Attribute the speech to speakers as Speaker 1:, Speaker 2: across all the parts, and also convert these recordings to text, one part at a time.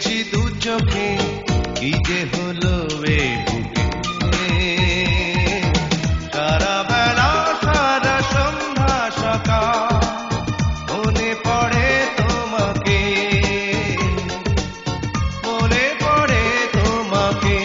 Speaker 1: দেখেছি দু চোখে কি যে হলো এ বুকে। সারা বেলা সারা সন্ধ্যা সকাল মনে পড়ে তোমাকে, মনে পড়ে তোমাকে।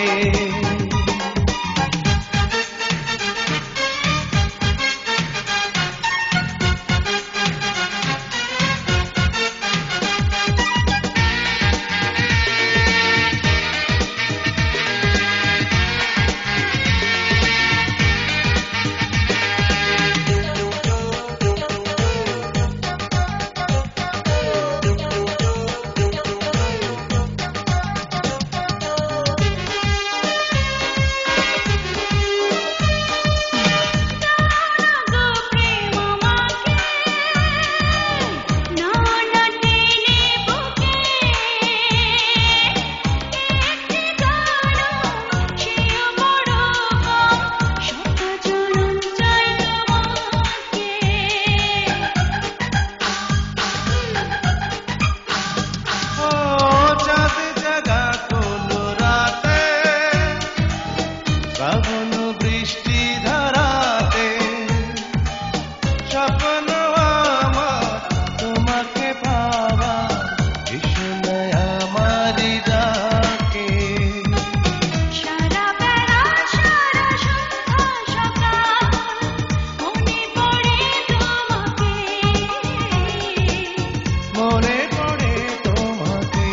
Speaker 1: শ্রাবণ বৃষ্টি ধারাতে স্বপ্ন আমার তোমাকে পাওয়া, ভীষণ আমারই ডাকে।
Speaker 2: সারা বেলা সারা সন্ধ্যা সকাল মনে পড়ে তোমাকে,
Speaker 1: মনে পড়ে তোমাকে।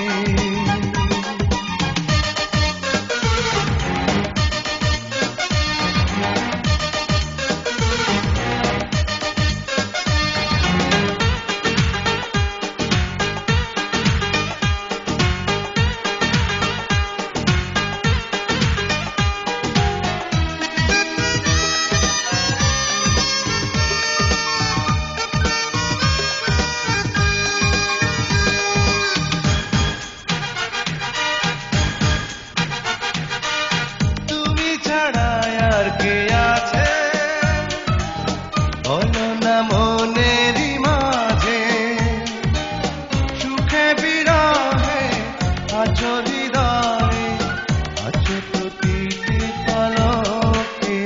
Speaker 1: তুমি ছাড়া আর কে আছে বলো না মনেরই মাঝে, সুখে বিরহে আছো হৃদয়ে, আছো প্রতিটি পলকে।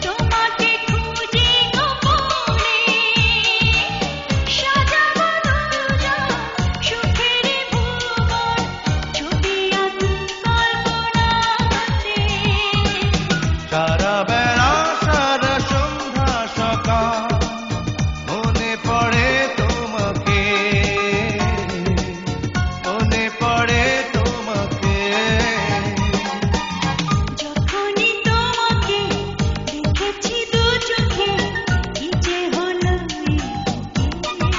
Speaker 2: তোমাকে খুঁজি গোপনে, সাজাবো দুজন সুখের ভুবন, ছবি আঁকি কল্পনাতে।
Speaker 1: সারা বেলা সারা সন্ধ্যা সকাল মনে পড়ে তোমাকে, মনে পড়ে তোমাকে।
Speaker 2: যখনই তোমাকে দেখেছি দু চোখে কি যে হলো এ বুকে।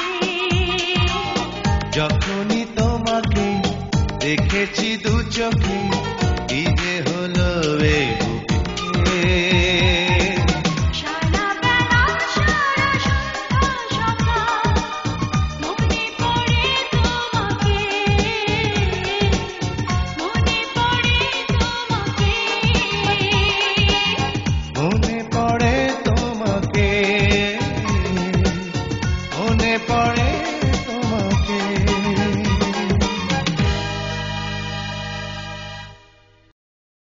Speaker 1: যখনই তোমাকে দেখেছি দু চোখে কি যে হলো এ বুকে।
Speaker 2: সারা বেলা সারা সন্ধ্যা সকাল মনে পড়ে তোমাকে, মনে পড়ে তোমাকে,
Speaker 1: মনে পড়ে তোমাকে, মনে পড়ে